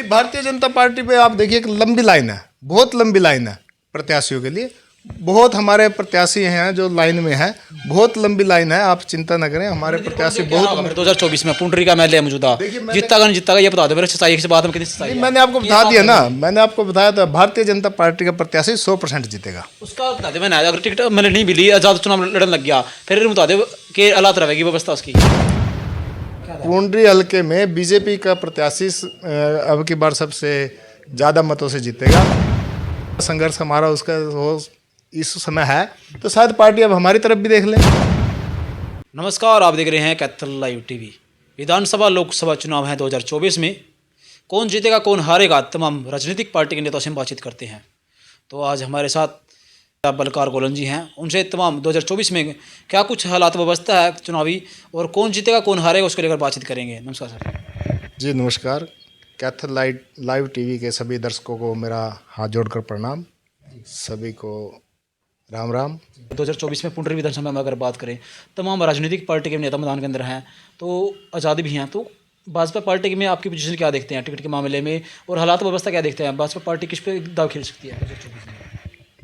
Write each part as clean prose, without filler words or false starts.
Bharatiya Janata party पे आप देखिए एक लंबी लाइन है, बहुत लंबी लाइन है प्रत्याशियों के लिए। बहुत हमारे प्रत्याशी हैं जो लाइन में है, बहुत लंबी लाइन है, आप चिंता न करें, हमारे प्रत्याशी बहुत। 2024 में पुंडरी का एमएलए मौजूदा जीतता का नहीं जीतता का ये बता दो मेरे, सच्चाई से बात में कितनी सच्चाई है? मैंने आपको बता दिया ना, मैंने आपको बताया था भारतीय जनता पार्टी का प्रत्याशी 100% जीतेगा। उसका बता दे, मैंने अगर टिकट मैंने नहीं मिली, आजाद चुनाव लड़ने लग गया, फिर बता दे कि हालात रहेगी व्यवस्था उसकी। पुंडरी हलके में बीजेपी का प्रत्याशी अब की बार सबसे ज़्यादा मतों से जीतेगा। संघर्ष हमारा उसका हो इस समय है, तो शायद पार्टी अब हमारी तरफ भी देख ले। नमस्कार, आप देख रहे हैं कैथल लाइव टीवी। विधानसभा लोकसभा चुनाव है 2024 में, कौन जीतेगा कौन हारेगा, तमाम राजनीतिक पार्टी के नेताओं से हम बातचीत करते हैं। तो आज हमारे साथ बलकार गोलन जी हैं, उनसे तमाम 2024 में क्या कुछ हालात व्यवस्था है चुनावी और कौन जीतेगा कौन हारेगा उसको लेकर बातचीत करेंगे। नमस्कार सर। जी नमस्कार, कैथल लाइव टीवी के सभी दर्शकों को मेरा हाथ जोड़कर प्रणाम, सभी को राम राम। 2024 में पुंडरी विधानसभा में अगर बात करें, तमाम राजनीतिक पार्टी के नेता मैदान के अंदर हैं, तो आज़ादी भी हैं, तो भाजपा पार्टी में आपकी पोजीशन क्या देखते हैं टिकट के मामले में और हालात व्यवस्था क्या देखते हैं? भाजपा पार्टी किस पे दाव खेल सकती है 2024 में?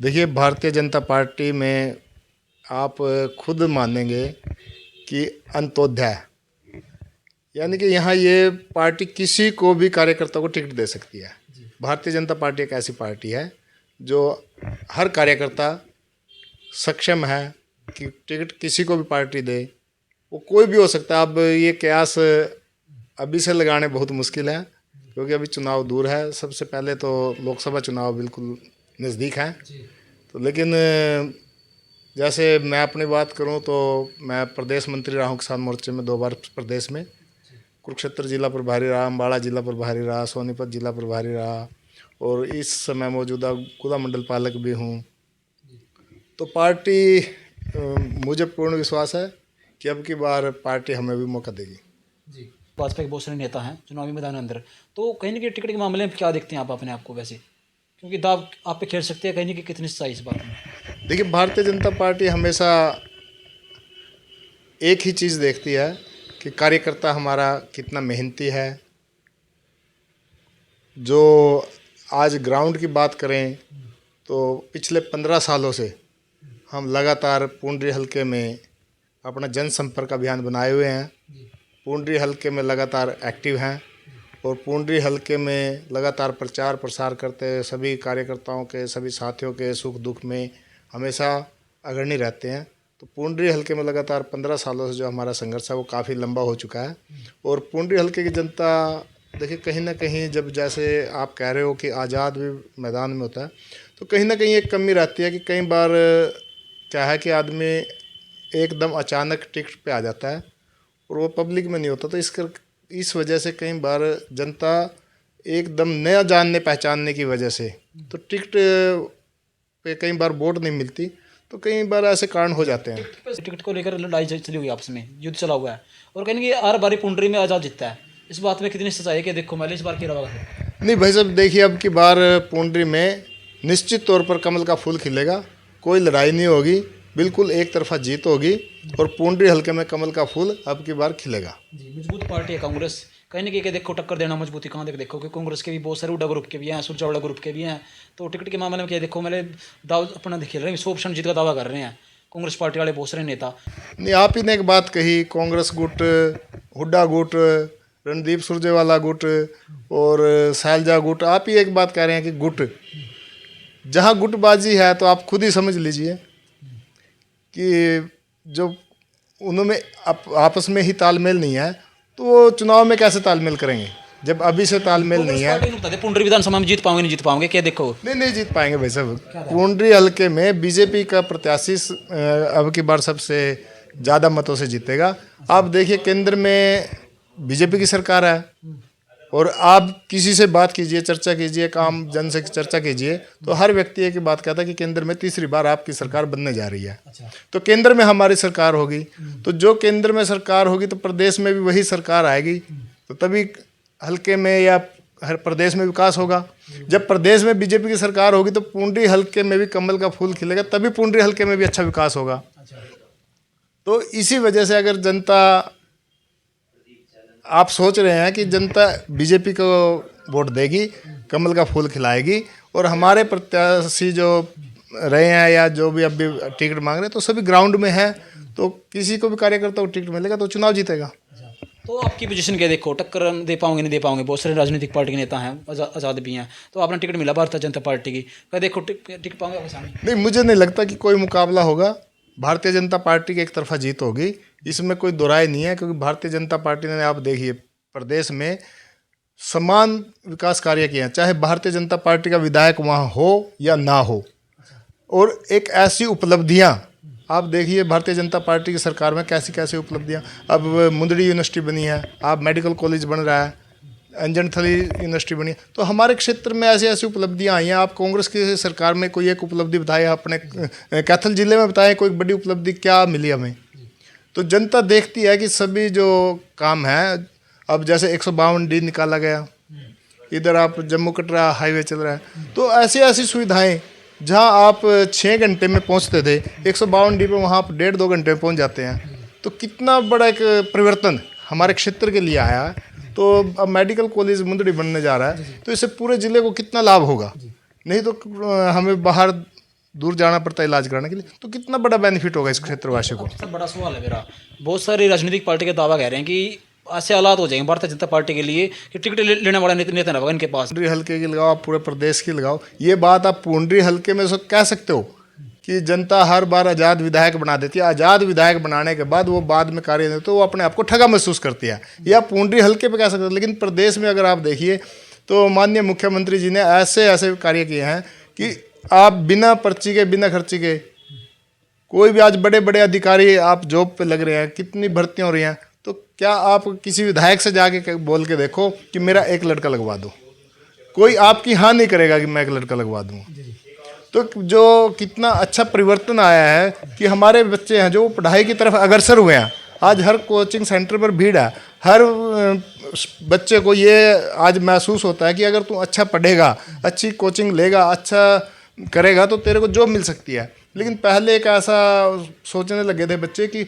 देखिए, भारतीय जनता पार्टी में आप खुद मानेंगे कि अंत्योदय, यानी कि यहाँ ये पार्टी किसी को भी कार्यकर्ता को टिकट दे सकती है। भारतीय जनता पार्टी एक ऐसी पार्टी है जो हर कार्यकर्ता सक्षम है कि टिकट किसी को भी पार्टी दे, वो कोई भी हो सकता है। अब ये कयास अभी से लगाने बहुत मुश्किल है क्योंकि अभी चुनाव दूर है। सबसे पहले तो लोकसभा चुनाव बिल्कुल नज़दीक है, तो लेकिन जैसे मैं अपनी बात करूं तो मैं प्रदेश मंत्री रहा हूं किसान मोर्चे में 2 बार प्रदेश में। कुरुक्षेत्र जिला प्रभारी रहा, अम्बाड़ा जिला प्रभारी रहा, सोनीपत जिला प्रभारी रहा और इस समय मौजूदा गुदा मंडल पालक भी हूं। तो पार्टी मुझे पूर्ण विश्वास है कि अब की बार पार्टी हमें भी मौका देगी। जी, भाजपा के बहुत सारे नेता हैं चुनावी मैदान के अंदर, तो कहीं ना कहीं टिकट के मामले में क्या देखते हैं आप अपने आप को वैसे, क्योंकि दाव आप पे खेल सकते हैं, कहीं ना कहीं कितनी सच्चाई इस बात में? देखिए, भारतीय जनता पार्टी हमेशा एक ही चीज़ देखती है कि कार्यकर्ता हमारा कितना मेहनती है। जो आज ग्राउंड की बात करें तो पिछले 15 सालों से हम लगातार पुंडरी हलके में अपना जनसंपर्क अभियान बनाए हुए हैं। पुंडरी हलके में लगातार एक्टिव हैं और पुंडरी हलके में लगातार प्रचार प्रसार करते सभी कार्यकर्ताओं के, सभी साथियों के सुख दुख में हमेशा अग्रणी रहते हैं। तो पुंडरी हलके में लगातार 15 सालों से जो हमारा संघर्ष है वो काफ़ी लंबा हो चुका है। और पुंडरी हलके की जनता देखिए, कहीं ना कहीं जब जैसे आप कह रहे हो कि आज़ाद भी मैदान में होता है, तो कहीं ना कहीं एक कमी रहती है कि कई बार क्या है कि आदमी एकदम अचानक टिकट पे आ जाता है और वो पब्लिक में नहीं होता। तो इस वजह से कई बार जनता एकदम नया जानने पहचानने की वजह से तो टिकट पे कई बार वोट नहीं मिलती, तो कई बार ऐसे कारण हो जाते हैं। टिकट को लेकर लड़ाई चली हुई आपस में, युद्ध चला हुआ है और कहीं ना हर बारी पुंडरी में आज़ाद जीतता है, इस बात में कितनी सच्चाई है कि देखो मैंने इस बार की रवा है? नहीं भाई साहब, देखिए अब की बार पुंडरी में निश्चित तौर पर कमल का फूल खिलेगा, कोई लड़ाई नहीं होगी, बिल्कुल एक तरफा जीत होगी और पुंडरी हलके में कमल का फूल अब की बार खिलेगा। जी, मजबूत पार्टी है कांग्रेस, कहीं ना कहीं देखो टक्कर देना मजबूती कहाँ तक देखो कि कांग्रेस के भी बहुत सारे उडा ग्रुप के भी हैं, सुरचावड़ा ग्रुप के भी हैं, तो टिकट के मामले में क्या देखो मैंने दाव अपना खेल रहे हैं, 100% जीत का दावा कर रहे हैं कांग्रेस पार्टी वाले बहुत सारे नेता। नहीं, आप ही ने एक बात कही, कांग्रेस गुट, हुड्डा गुट, रणदीप सुरजेवाला गुट और सैलजा गुट, आप ही एक बात कह रहे हैं कि गुट, जहाँ गुटबाजी है तो आप खुद ही समझ लीजिए कि जो उनमें आपस में ही तालमेल नहीं है तो वो चुनाव में कैसे तालमेल करेंगे जब अभी से तालमेल नहीं है। पुंडरी विधानसभा में जीत पाओगे नहीं जीत पाओगे क्या देखो? नहीं जीत पाएंगे भाई साहब। पुंडरी हलके में बीजेपी का प्रत्याशी अब की बार सबसे ज़्यादा मतों से जीतेगा। आप देखिए, केंद्र में बीजेपी की सरकार है और आप किसी से बात कीजिए, चर्चा कीजिए, काम जन से चर्चा कीजिए, तो हर व्यक्ति एक ही बात कहता है कि केंद्र में तीसरी बार आपकी सरकार बनने जा रही है। तो केंद्र में हमारी सरकार होगी, तो जो केंद्र में सरकार होगी तो प्रदेश में भी वही सरकार आएगी, तो तभी हलके में या हर प्रदेश में विकास होगा। जब प्रदेश में बीजेपी की सरकार होगी तो पुंडरी हलके में भी कमल का फूल खिलेगा, तभी पुंडरी हलके में भी अच्छा विकास होगा। तो इसी वजह से अगर जनता, आप सोच रहे हैं कि जनता बीजेपी को वोट देगी, कमल का फूल खिलाएगी। और हमारे प्रत्याशी जो रहे हैं या जो भी अभी टिकट मांग रहे हैं तो सभी ग्राउंड में है, तो किसी को भी कार्यकर्ता को टिकट मिलेगा तो चुनाव जीतेगा। तो आपकी पोजीशन क्या, देखो टक्कर दे पाओगे नहीं दे पाओगे, बहुत सारे राजनीतिक पार्टी के नेता हैं, आज़ाद भी हैं, तो आपने टिकट मिला भारतीय जनता पार्टी की, क्या देखो टिकट पाओगे आपके सामने? नहीं, मुझे नहीं लगता कि कोई मुकाबला होगा। भारतीय जनता पार्टी की एक तरफा जीत होगी, इसमें कोई दो राय नहीं है। क्योंकि भारतीय जनता पार्टी ने, आप देखिए, प्रदेश में समान विकास कार्य किए हैं, चाहे भारतीय जनता पार्टी का विधायक वहाँ हो या ना हो। और एक ऐसी उपलब्धियाँ आप देखिए भारतीय जनता पार्टी की सरकार में कैसी कैसी उपलब्धियाँ। अब मुंदड़ी यूनिवर्सिटी बनी है, अब मेडिकल कॉलेज बन रहा है, अंजनथली यूनिवर्सिटी बनी है। तो हमारे क्षेत्र में ऐसी ऐसी उपलब्धियाँ आई हैं। आप कांग्रेस की सरकार में कोई एक उपलब्धि बताए, अपने कैथल जिले में बताएं कोई बड़ी उपलब्धि क्या मिली हमें। तो जनता देखती है कि सभी जो काम है, अब जैसे 152D निकाला गया, इधर आप जम्मू कटरा हाईवे चल रहा है, तो ऐसी ऐसी सुविधाएं जहां आप 6 घंटे में पहुंचते थे 152D पे, वहां आप 1.5-2 घंटे में पहुंच जाते हैं। तो कितना बड़ा एक परिवर्तन हमारे क्षेत्र के लिए आया है। तो अब मेडिकल कॉलेज मुंदड़ी बनने जा रहा है, तो इससे पूरे ज़िले को कितना लाभ होगा। नहीं तो हमें बाहर दूर जाना पड़ता है इलाज कराने के लिए, तो कितना बड़ा बेनिफिट होगा इस क्षेत्रवासियों को। सबसे बड़ा सवाल है मेरा, बहुत सारी राजनीतिक पार्टी के दावा कह रहे हैं कि ऐसे हालात हो जाएंगे भारतीय जनता पार्टी के लिए कि टिकट लेने वाला नेता ना होगा इनके पास। पूंडरी हल्के की लगाओ, आप पूरे प्रदेश की लगाओ, ये बात आप पूंडरी हल्के में सब कह सकते हो कि जनता हर बार आज़ाद विधायक बना देती है। आज़ाद विधायक बनाने के बाद वो बाद में कार्य देते तो वो अपने आप को ठगा महसूस करती है, या पूंडरी हल्के पे कह सकते हो। लेकिन प्रदेश में अगर आप देखिए तो माननीय मुख्यमंत्री जी ने ऐसे ऐसे कार्य किए हैं कि आप बिना पर्ची के, बिना खर्ची के, कोई भी आज बड़े बड़े अधिकारी आप जॉब पे लग रहे हैं, कितनी भर्तियाँ हो रही हैं, तो क्या आप किसी विधायक से जाके बोल के देखो कि मेरा एक लड़का लगवा दो, कोई आपकी हाँ नहीं करेगा कि मैं एक लड़का लगवा दूँगा। तो जो कितना अच्छा परिवर्तन आया है कि हमारे बच्चे हैं जो पढ़ाई की तरफ अग्रसर हुए हैं। आज हर कोचिंग सेंटर पर भीड़ है, हर बच्चे को ये आज महसूस होता है कि अगर तू अच्छा पढ़ेगा, अच्छी कोचिंग लेगा, अच्छा करेगा तो तेरे को जॉब मिल सकती है। लेकिन पहले एक ऐसा सोचने लगे थे बच्चे कि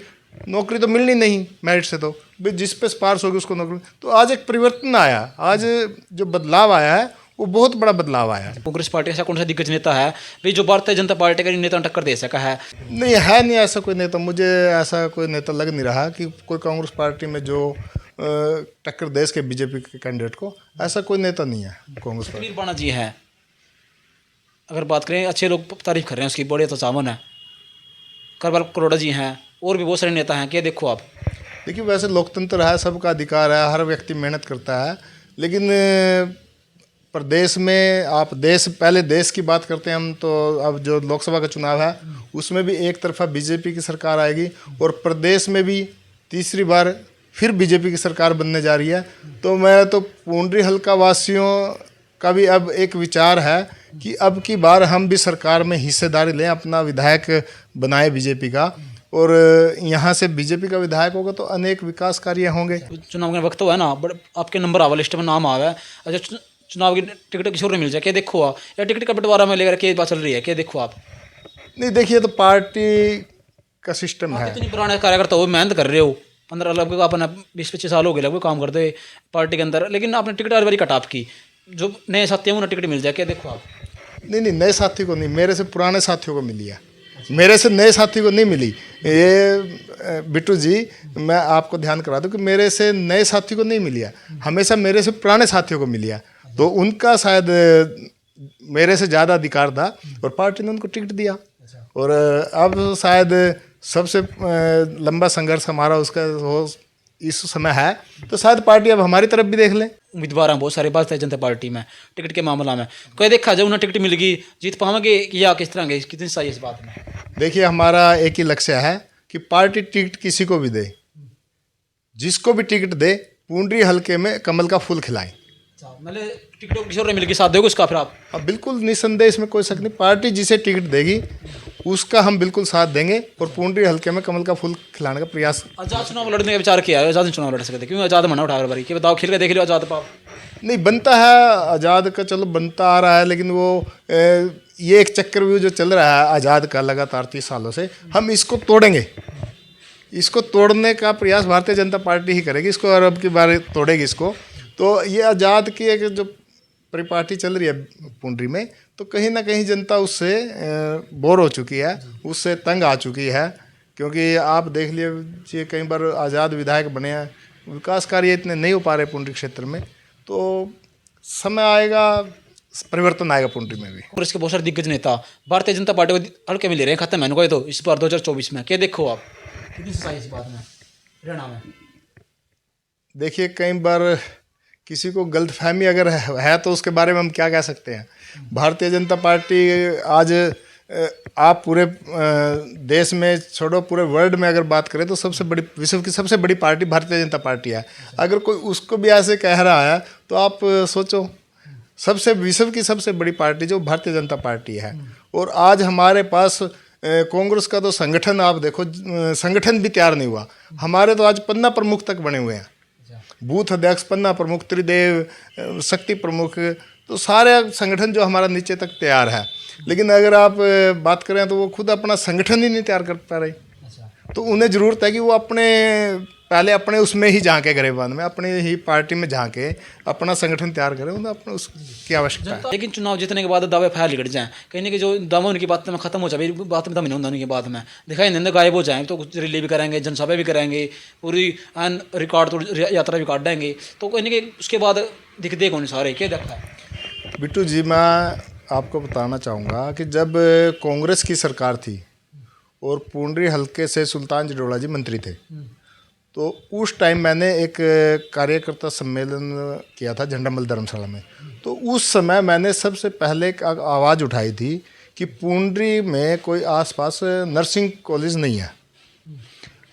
नौकरी तो मिलनी नहीं मेरिट से, तो भाई जिस पे पास होगी उसको नौकरी। तो आज एक परिवर्तन आया, आज जो बदलाव आया है वो बहुत बड़ा बदलाव आया है। कांग्रेस पार्टी ऐसा कौन सा दिग्गज नेता है भाई जो भारतीय जनता पार्टी का नेता टक्कर दे सका है? नहीं ऐसा कोई नेता, मुझे ऐसा कोई नेता लग नहीं रहा कि कोई कांग्रेस पार्टी में जो टक्कर दे सके बीजेपी के कैंडिडेट को। ऐसा कोई नेता नहीं है कांग्रेस पार्टी। वीरबाणा जी हैं, अगर बात करें अच्छे लोग तारीफ कर रहे हैं उसकी, बड़े तो सावन है। करवाल करोड़ा जी हैं, और भी बहुत सारे नेता हैं। क्या देखो आप, देखिए वैसे लोकतंत्र है, सबका अधिकार है, हर व्यक्ति मेहनत करता है। लेकिन प्रदेश में आप पहले देश की बात करते हैं हम, तो अब जो लोकसभा का चुनाव है उसमें भी एक तरफा बीजेपी की सरकार आएगी, और प्रदेश में भी तीसरी बार फिर बीजेपी की सरकार बनने जा रही है। तो मैं तो पूंडरी हल्का वासियों का भी अब एक विचार है कि अब की बार हम भी सरकार में हिस्सेदारी लें, अपना विधायक बनाए बीजेपी का, और यहाँ से बीजेपी का विधायक होगा तो अनेक विकास कार्य होंगे। चुनाव का वक्त तो है ना, आपके नंबर आवा लिस्ट में नाम आवा है, अच्छा चुनाव की टिकट किसी और ने मिल जाए, क्या देखो आप, या टिकट का बंटवारा में लेकर के बात चल रही है, क्या देखो आप? नहीं देखिए, तो पार्टी का सिस्टम है। इतनी पुराने कार्यकर्ता हो, मेहनत कर रहे हो, 15 लगभग अपना 20-25 साल हो गए लगभग काम करते हुए पार्टी के अंदर, लेकिन आपने टिकट हर बारी कट ऑफ की। जो नए साथी हैं उन्हें टिकट मिल जाए, क्या देखो आप? नहीं नए साथी को नहीं, मेरे से पुराने साथियों को मिली है, मेरे से नए साथी को नहीं मिली। ये बिट्टू जी, मैं आपको ध्यान करा दूं कि मेरे से नए साथी को नहीं मिली है, हमेशा मेरे से पुराने साथियों को मिली है। तो उनका शायद मेरे से ज़्यादा अधिकार था और पार्टी ने उनको टिकट दिया। और अब शायद सबसे लंबा संघर्ष हमारा उसका हो इस समय है, तो शायद पार्टी अब हमारी तरफ भी देख लें। उम्मीदवार हैं बहुत सारे भारतीय जनता पार्टी में टिकट के मामला में, कोई देखा जाए उन्हें टिकट मिल गई, जीत पाएंगे या किस तरह के, कितनी सही इस बात में? देखिए हमारा एक ही लक्ष्य है कि पार्टी टिकट किसी को भी दे, जिसको भी टिकट दे, पूंडरी हल्के में कमल का फूल खिलाएं। मतलब टिकटों किसी और ने मिलकर साथ दोगे उसका फिर आप? अब बिल्कुल निसंदेह, इसमें कोई शक नहीं, पार्टी जिसे टिकट देगी उसका हम बिल्कुल साथ देंगे और पूंडरी हल्के में कमल का फूल खिलाने का प्रयास। आज़ाद चुनाव लड़ने का विचार किया है? आज़ाद चुनाव लड़ सकते, क्यों आज़ाद मना उठा बारी, क्या बताओ, खेल के देख लो आज़ाद पाप? नहीं बनता है आज़ाद का, चलो बनता आ रहा है, लेकिन वो ये एक चक्रव्यूह जो चल रहा है आज़ाद का लगातार 30 सालों से, हम इसको तोड़ेंगे। इसको तोड़ने का प्रयास भारतीय जनता पार्टी ही करेगी, इसको अरब की बार तोड़ेगी इसको। तो ये आज़ाद की एक जो परिपाटी चल रही है पुंडरी में, तो कहीं ना कहीं जनता उससे बोर हो चुकी है, उससे तंग आ चुकी है। क्योंकि आप देख लीजिए कई बार आज़ाद विधायक बने हैं, विकास कार्य इतने नहीं हो पा रहे पुंडरी क्षेत्र में, तो समय आएगा, परिवर्तन आएगा पुंडरी में भी। कांग्रेस के बहुत सारे दिग्गज नेता भारतीय जनता पार्टी को हल्के में ले रहे हैं, खत्म है इनको ये तो इस बार 2024 में। क्या देखो आप, कितनी सच्चाई इस बात में हरियाणा में? देखिए कई बार किसी को गलतफहमी अगर है तो उसके बारे में हम क्या कह सकते हैं। भारतीय जनता पार्टी आज आप पूरे देश में छोड़ो, पूरे वर्ल्ड में अगर बात करें तो सबसे बड़ी, विश्व की सबसे बड़ी पार्टी भारतीय जनता पार्टी है। अगर कोई उसको भी ऐसे कह रहा है तो आप सोचो, सबसे विश्व की सबसे बड़ी पार्टी जो भारतीय जनता पार्टी है। और आज हमारे पास कांग्रेस का तो संगठन आप देखो, संगठन भी तैयार नहीं हुआ। हमारे तो आज पन्ना प्रमुख तक बने हुए हैं, बूथ अध्यक्ष, पन्ना प्रमुख, त्रिदेव, शक्ति प्रमुख, तो सारे संगठन जो हमारा नीचे तक तैयार है। लेकिन अगर आप बात करें तो वो खुद अपना संगठन ही नहीं तैयार कर पा रहे। तो उन्हें ज़रूरत है कि वो पहले अपने उसमें ही झांके, गरेबान में अपने ही पार्टी में झांके, अपना संगठन तैयार करें, उन्हें अपना उसकी आवश्यकता है। लेकिन चुनाव जीतने के बाद दावे फैल निकट जाएं, कहीं ना कहीं जो दावा उनकी बात में खत्म हो जाए, बात में दम नहीं होता उनकी बात में, दिखाई नहीं गायब हो जाए, तो रैली भी करेंगे, जनसभा भी करेंगे, पूरी रिकॉर्ड तो यात्रा भी काट देंगे, तो कहीं ना कहीं उसके बाद दिखते कौन सारे, क्या देखता है? बिट्टू जी, मैं आपको बताना चाहूँगा कि जब कांग्रेस की सरकार थी और पुंडरी हल्के से सुल्तान जडोला जी मंत्री थे, तो उस टाइम मैंने एक कार्यकर्ता सम्मेलन किया था झंडामल धर्मशाला में। तो उस समय मैंने सबसे पहले एक आवाज़ उठाई थी कि पुंडरी में कोई आसपास नर्सिंग कॉलेज नहीं है।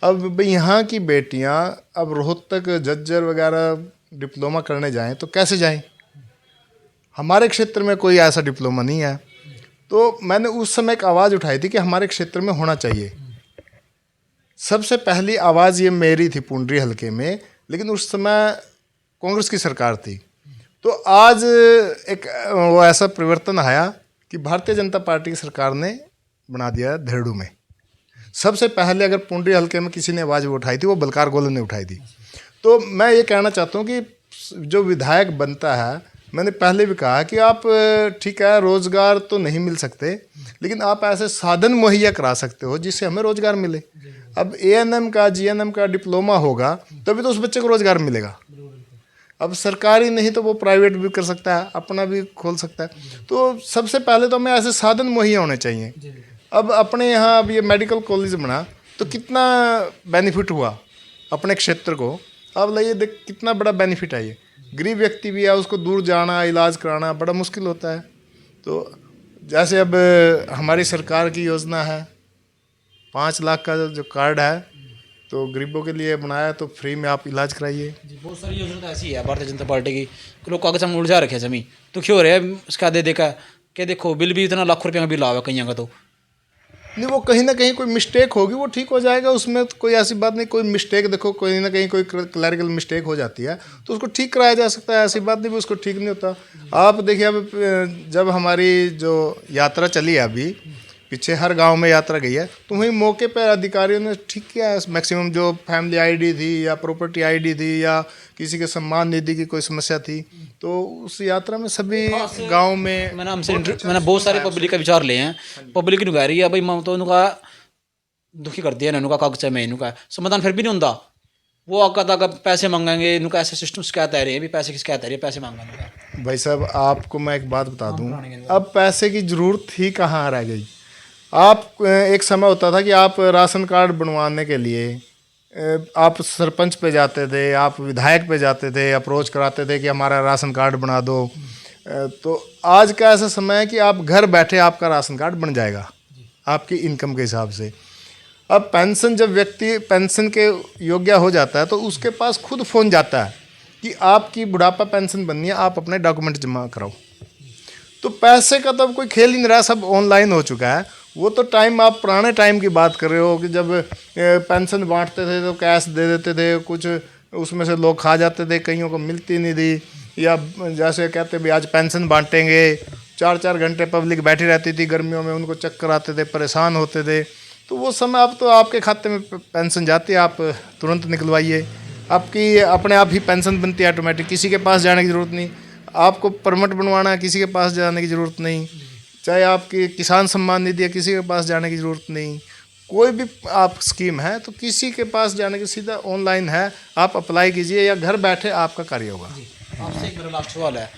अब यहाँ की बेटियाँ अब रोहतक, झज्जर वगैरह डिप्लोमा करने जाएं तो कैसे जाएं? हमारे क्षेत्र में कोई ऐसा डिप्लोमा नहीं है। तो मैंने उस समय एक आवाज़ उठाई थी कि हमारे क्षेत्र में होना चाहिए। सबसे पहली आवाज़ ये मेरी थी पुंडरी हल्के में, लेकिन उस समय कांग्रेस की सरकार थी। तो आज एक वो ऐसा परिवर्तन आया कि भारतीय जनता पार्टी की सरकार ने बना दिया धेरडू में। सबसे पहले अगर पुंडरी हल्के में किसी ने आवाज़ उठाई थी, वो बलकार गोलन ने उठाई थी। तो मैं ये कहना चाहता हूँ कि जो विधायक बनता है, मैंने पहले भी कहा कि आप ठीक है, रोज़गार तो नहीं मिल सकते, लेकिन आप ऐसे साधन मुहैया करा सकते हो जिससे हमें रोज़गार मिले। अब ANM का, GNM का डिप्लोमा होगा तभी तो उस बच्चे को रोज़गार मिलेगा। अब सरकारी नहीं तो वो प्राइवेट भी कर सकता है, अपना भी खोल सकता है। तो सबसे पहले तो हमें ऐसे साधन मुहैया होने चाहिए। अब अपने यहाँ अब ये मेडिकल कॉलेज बना तो कितना बेनिफिट हुआ अपने क्षेत्र को। अब लाइए देख कितना बड़ा बेनिफिट है। ये गरीब व्यक्ति भी है, उसको दूर जाना, इलाज कराना बड़ा मुश्किल होता है। तो जैसे अब हमारी सरकार की योजना है 5 लाख का जो कार्ड है, तो गरीबों के लिए बनाया, तो फ्री में आप इलाज कराइए। बहुत सारी योजना तो ऐसी है भारतीय जनता पार्टी की, लोग कागज में उलझा रखे जमीन तो क्यों हो रहे हैं इसका दे देखा क्या, देखो बिल भी इतना लाखों रुपये का बिल आवा कहीं का, तो नहीं, वो कहीं ना कहीं कोई मिस्टेक होगी, वो ठीक हो जाएगा। उसमें तो कोई ऐसी बात नहीं। कोई मिस्टेक देखो, कोई ना कहीं कोई क्लैरिकल मिस्टेक हो जाती है तो उसको ठीक कराया जा सकता है। ऐसी बात नहीं भी उसको ठीक नहीं होता। आप देखिए, अब जब हमारी जो यात्रा चली है, अभी पीछे हर गांव में यात्रा गई है, तो वहीं मौके पर अधिकारियों ने ठीक किया है। मैक्सिमम जो फैमिली आईडी थी या प्रॉपर्टी आईडी थी या किसी के सम्मान निधि की कोई समस्या थी, तो उस यात्रा में सभी गांव में मैंने बहुत सारे पब्लिक का विचार लिए हैं। पब्लिक नु कह रही है भाई मैं तो उनका दुखी कर दिया, इनका कागज में इनका समाधान फिर भी नहीं होता। वो आका पैसे मांगेंगे, इनका ऐसा सिस्टम शिकायत आ रही है, भी पैसे की शिकायत आ रही है, पैसे मांगेंगे। भाई साहब, आपको मैं एक बात बता दूं, अब पैसे की ज़रूरत ही कहाँ रह गई। आप एक समय होता था कि आप राशन कार्ड बनवाने के लिए आप सरपंच पे जाते थे, आप विधायक पे जाते थे, अप्रोच कराते थे कि हमारा राशन कार्ड बना दो। तो आज का ऐसा समय है कि आप घर बैठे आपका राशन कार्ड बन जाएगा आपकी इनकम के हिसाब से। अब पेंशन, जब व्यक्ति पेंशन के योग्य हो जाता है तो उसके पास खुद फ़ोन जाता है कि आपकी बुढ़ापा पेंशन बननी है, आप अपने डॉक्यूमेंट जमा कराओ। तो पैसे का तो अब कोई खेल ही नहीं रहा, सब ऑनलाइन हो चुका है। वो तो टाइम, आप पुराने टाइम की बात कर रहे हो कि जब पेंशन बांटते थे तो कैश दे देते थे, कुछ उसमें से लोग खा जाते थे, कईयों को मिलती नहीं थी। या जैसे कहते भी आज पेंशन बांटेंगे, 4-4 घंटे पब्लिक बैठी रहती थी गर्मियों में, उनको चक्कर आते थे, परेशान होते थे। तो वो समय अब तो आपके खाते में पेंशन जाती है, आप तुरंत निकलवाइए, आपकी अपने आप ही पेंशन बनती है ऑटोमेटिक, किसी के पास जाने की ज़रूरत नहीं। आपको परमिट बनवाना है, किसी के पास जाने की ज़रूरत नहीं। चाहे आपकी किसान सम्मान निधि है, किसी के पास जाने की ज़रूरत नहीं। कोई भी आप स्कीम है तो किसी के पास जाने की, सीधा ऑनलाइन है, आप अप्लाई कीजिए या घर बैठे आपका कार्य होगा। आपसे एक मेरा लास्ट सवाल है,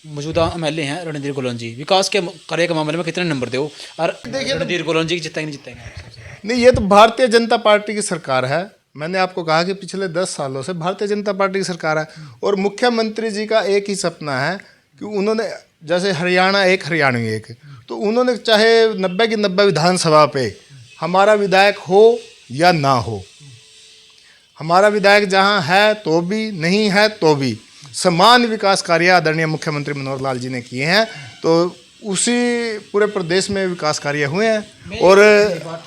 मौजूदा एमएलए हैं रणधीर गोलन जी, विकास के कार्य के मामले में कितने नंबर दो और रणधीर गोलन जी जितेंगे नहीं जितेंगे? नहीं, ये तो भारतीय जनता पार्टी की सरकार है। मैंने आपको कहा कि पिछले 10 सालों से भारतीय जनता पार्टी की सरकार है और मुख्यमंत्री जी का एक ही सपना है कि उन्होंने, जैसे हरियाणा एक हरियाणवी एक, तो उन्होंने चाहे 90 की 90 विधानसभा पे हमारा विधायक हो या ना हो, हमारा विधायक जहाँ है तो भी, नहीं है तो भी, समान विकास कार्य आदरणीय मुख्यमंत्री मनोहर लाल जी ने किए हैं। तो उसी पूरे प्रदेश में विकास कार्य हुए हैं। और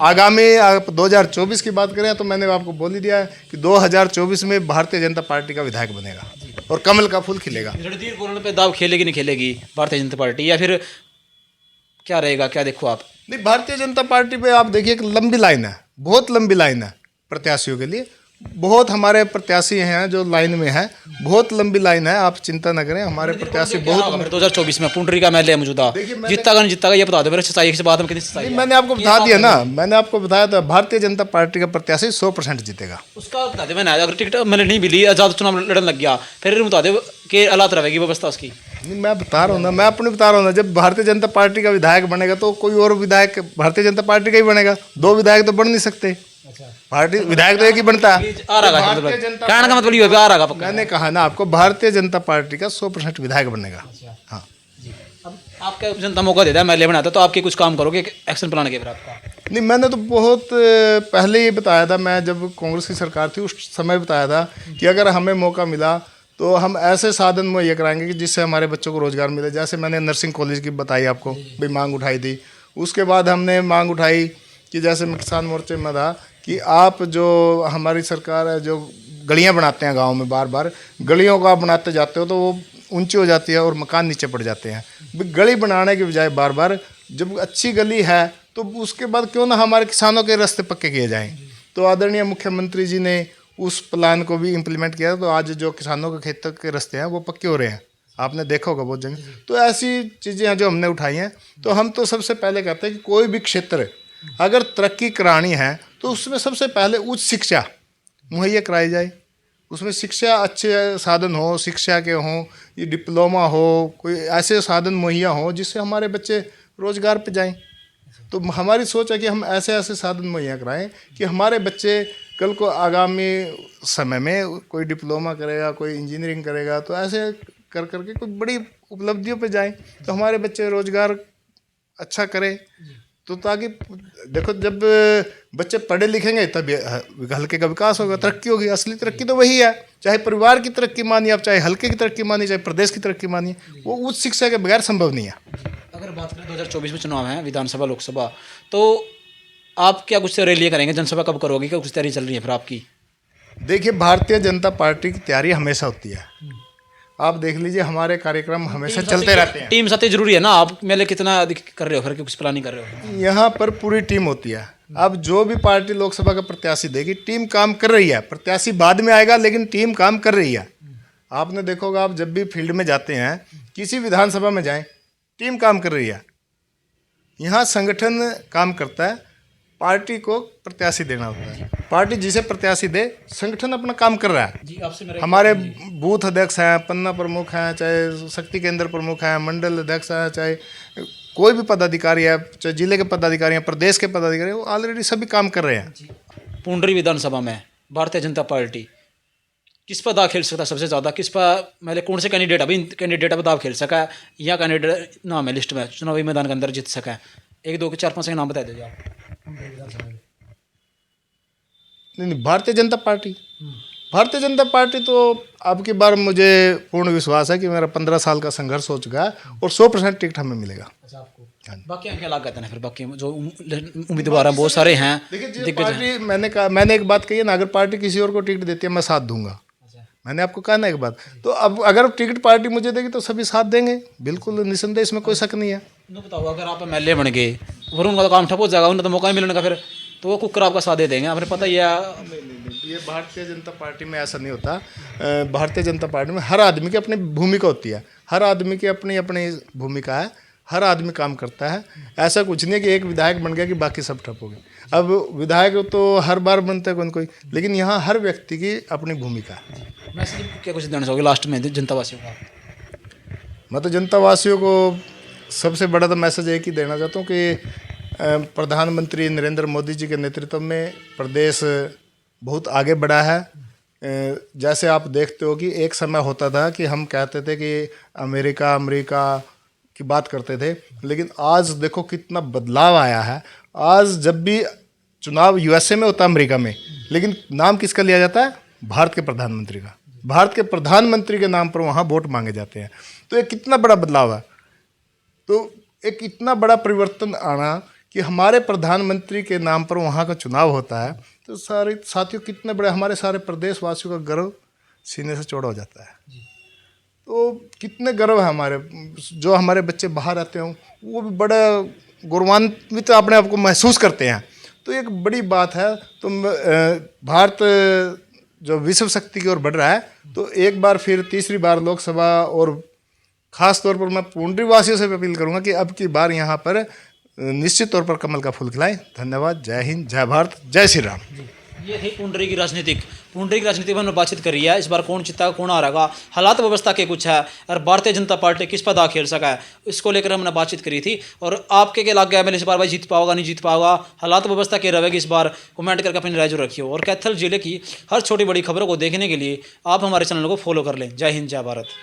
आगामी 2024 की बात करें तो मैंने आपको बोल ही दिया है कि 2024 में भारतीय जनता पार्टी का विधायक बनेगा और कमल का फूल खिलेगा। रणधीर गोलन पे दाव खेलेगी नहीं खेलेगी भारतीय जनता पार्टी, या फिर क्या रहेगा, क्या देखो आप? नहीं, भारतीय जनता पार्टी पे आप देखिए, एक लंबी लाइन है, बहुत लंबी लाइन है प्रत्याशियों के लिए। बहुत हमारे प्रत्याशी हैं जो लाइन में है, बहुत लंबी लाइन है, आप चिंता न करें, हमारे प्रत्याशी बहुत। 2024 में पुंडरी का एमएलए मौजूदा जीता का नहीं जीता का ये बता दो मेरे, सच्चाई की बात हम कितनी सच्चाई है? मैंने आपको बता दिया ना, मैंने आपको बताया था, भारतीय जनता पार्टी का प्रत्याशी 100% जीतेगा। उसका बता दे, मैंने अगर टिकट मैंने नहीं मिली, आजाद चुनाव लड़ने लग गया, फिर बता दे कि हालात रहेगी व्यवस्था उसकी। नहीं, मैं बता रहा हूँ ना, मैं अपनी बता रहा हूँ ना, जब भारतीय जनता पार्टी का विधायक बनेगा तो कोई और विधायक भारतीय जनता पार्टी का ही बनेगा, दो विधायक तो बन नहीं सकते। पार्टी विधायक तो एक ही बनता है। आ रहा कहने का मतलब ये आ रहा पक्का। मैंने कहा ना आपको, भारतीय जनता पार्टी का 100% विधायक बनेगा। हाँ, अब आपका जनता मौका देता है एमएलए बनाता, तो आपके कुछ काम करोगे, एक्शन प्लान के फिर आपका? नहीं, मैंने तो बहुत पहले ही बताया था, मैं जब कांग्रेस की सरकार थी उस समय बताया था कि अगर हमें मौका मिला तो हम ऐसे साधन मुहैया कराएंगे कि जिससे हमारे बच्चों को रोज़गार मिले। जैसे मैंने नर्सिंग कॉलेज की बताई आपको, भी मांग उठाई थी। उसके बाद हमने मांग उठाई कि जैसे मैं किसान मोर्चे में था कि आप जो हमारी सरकार है, जो गलियां बनाते हैं गांव में, बार बार गलियों को आप बनाते जाते हो तो वो ऊंची हो जाती है और मकान नीचे पड़ जाते हैं। गली बनाने के बजाय बार बार जब अच्छी गली है तो उसके बाद क्यों ना हमारे किसानों के रास्ते पक्के किए जाएं। तो आदरणीय मुख्यमंत्री जी ने उस प्लान को भी इम्प्लीमेंट किया, तो आज जो किसानों के खेतों के रास्ते हैं वो पक्के हो रहे हैं, आपने देखा होगा बहुत जगह। तो ऐसी चीज़ें हैं जो हमने उठाई हैं। तो हम तो सबसे पहले कहते हैं कि कोई भी क्षेत्र अगर तरक्की करानी है तो उसमें सबसे पहले उच्च शिक्षा मुहैया कराई जाए। उसमें शिक्षा, अच्छे साधन हो, शिक्षा के हों, ये डिप्लोमा हो, कोई ऐसे साधन मुहैया हो जिससे हमारे बच्चे रोज़गार पे जाएं। तो हमारी सोच है कि हम ऐसे ऐसे साधन मुहैया कराएं कि हमारे बच्चे कल को आगामी समय में कोई डिप्लोमा करेगा, कोई इंजीनियरिंग करेगा, तो ऐसे कर करके कोई बड़ी उपलब्धियों पे जाएं, तो हमारे बच्चे रोज़गार अच्छा करें। तो ताकि देखो, जब बच्चे पढ़े लिखेंगे तब हल्के का विकास होगा, तरक्की होगी। असली तरक्की तो वही है, चाहे परिवार की तरक्की मानिए आप, चाहे हल्के की तरक्की मानिए, चाहे प्रदेश की तरक्की मानिए, वो उच्च शिक्षा के बगैर संभव नहीं है। अगर बात करें 2024 में चुनाव है, विधानसभा लोकसभा, तो आप क्या कुछ रैली करेंगे, जनसभा कब करोगे, क्या कुछ तैयारी चल रही है फिर आपकी? देखिए, भारतीय जनता पार्टी की तैयारी हमेशा होती है। आप देख लीजिए, हमारे कार्यक्रम हमेशा चलते रहते हैं। टीम साथी जरूरी है ना, आप मेले कितना कर रहे हो, फिर कुछ प्लानिंग कर रहे हो? यहाँ पर पूरी टीम होती है। अब जो भी पार्टी लोकसभा का प्रत्याशी देगी, टीम काम कर रही है। प्रत्याशी बाद में आएगा लेकिन टीम काम कर रही है। आपने देखा होगा, आप जब भी फील्ड में जाते हैं, किसी विधानसभा में जाएं, टीम काम कर रही है। यहाँ संगठन काम करता है, पार्टी को प्रत्याशी देना होता है। पार्टी जिसे प्रत्याशी दे, संगठन अपना काम कर रहा है। जी, आपसे मेरा हमारे बूथ अध्यक्ष हैं, पन्ना प्रमुख हैं, चाहे शक्ति केंद्र प्रमुख हैं, मंडल अध्यक्ष हैं, चाहे कोई भी पदाधिकारी है, चाहे जिले के पदाधिकारी हैं, प्रदेश के पदाधिकारी, वो ऑलरेडी सभी काम कर रहे हैं। पुंडरी विधानसभा में भारतीय जनता पार्टी किस पर दाव खेल सकता है सबसे ज़्यादा? किस पर, मैंने कौन से कैंडिडेट अभी कैंडिडेट पर दाव खेल सका है, या कैंडिडेट नाम है लिस्ट में चुनावी मैदान के अंदर जीत सका है? 1 2 के 4 5 के नाम बता दीजिए आप। नहीं, भारतीय जनता पार्टी, भारतीय जनता पार्टी तो अब की बार मुझे पूर्ण विश्वास है कि मेरा 15 साल का संघर्ष हो चुका है और 100% टिकट हमें मिलेगा। अच्छा, आपको बाकी क्या लागत है फिर? बाकी जो उम्मीदवार हैं बहुत सारे हैं। देखिए, पार्टी, मैंने एक बात कही है ना, अगर पार्टी किसी और को टिकट देती है मैं साथ दूंगा। मैंने आपको कहा ना एक बात, तो अब अगर टिकट पार्टी मुझे देगी तो सभी साथ देंगे, बिल्कुल निसंदेह, इसमें कोई शक नहीं है। बताओ, अगर आप एमएलए बन गए और उनका तो काम ठप हो जाएगा, उन्हें तो मौका नहीं मिलने का, फिर तो वो कुकर आपका साथ दे देंगे, आपने पता ही है। नहीं, ये भारतीय जनता पार्टी में ऐसा नहीं होता। भारतीय जनता पार्टी में हर आदमी की अपनी भूमिका होती है, हर आदमी की अपनी अपनी भूमिका है, हर आदमी काम करता है। ऐसा कुछ नहीं है कि एक विधायक बन गया कि बाकी सब ठप हो गए। अब विधायक तो हर बार बनते हैं कोई न कोई, लेकिन यहाँ हर व्यक्ति की अपनी भूमिका है। मैसेज क्या कुछ देना चाहोगे लास्ट में जनता वासियों का? मैं तो जनता वासियों को सबसे बड़ा तो मैसेज एक ही देना चाहता हूँ कि प्रधानमंत्री नरेंद्र मोदी जी के नेतृत्व में प्रदेश बहुत आगे बढ़ा है। जैसे आप देखते हो कि एक समय होता था कि हम कहते थे कि अमेरिका की बात करते थे, लेकिन आज देखो कितना बदलाव आया है। आज जब भी चुनाव यूएसए में होता है, अमेरिका में, लेकिन नाम किसका लिया जाता है? भारत के प्रधानमंत्री का। भारत के प्रधानमंत्री के नाम पर वहाँ वोट मांगे जाते हैं। तो एक कितना बड़ा बदलाव है। तो एक इतना बड़ा परिवर्तन आना कि हमारे प्रधानमंत्री के नाम पर वहाँ का चुनाव होता है, तो सारे साथियों कितने बड़े हमारे सारे प्रदेशवासियों का गर्व सीने से चौड़ा हो जाता है। तो कितने गर्व है हमारे, जो हमारे बच्चे बाहर आते हों वो भी बड़ा गौरवान्वित अपने आप को महसूस करते हैं। तो एक बड़ी बात है। तो भारत जो विश्व शक्ति की ओर बढ़ रहा है, तो एक बार फिर तीसरी बार लोकसभा, और ख़ास तौर पर मैं पुंडरी वासियों से अपील करूंगा कि अब की बार यहाँ पर निश्चित तौर पर कमल का फूल खिलाएं। धन्यवाद। जय हिंद, जय भारत, जय श्री राम। ये थी पुंडरी की राजनीतिक में हमने बातचीत करी है। इस बार कौन जीता कौन हारेगा, हालात व्यवस्था के कुछ है, और भारतीय जनता पार्टी किस पर दाव खेल सका है, इसको लेकर हमने बातचीत करी थी। और आपके क्या लग गया एमएलए इस बार भाई जीत पाओगा नहीं जीत पाओगा, हालात व्यवस्था के रहेगी इस बार, कमेंट करके अपनी राय जरूर रखिए। और कैथल जिले की हर छोटी बड़ी खबरों को देखने के लिए आप हमारे चैनल को फॉलो कर लें। जय हिंद, जय भारत।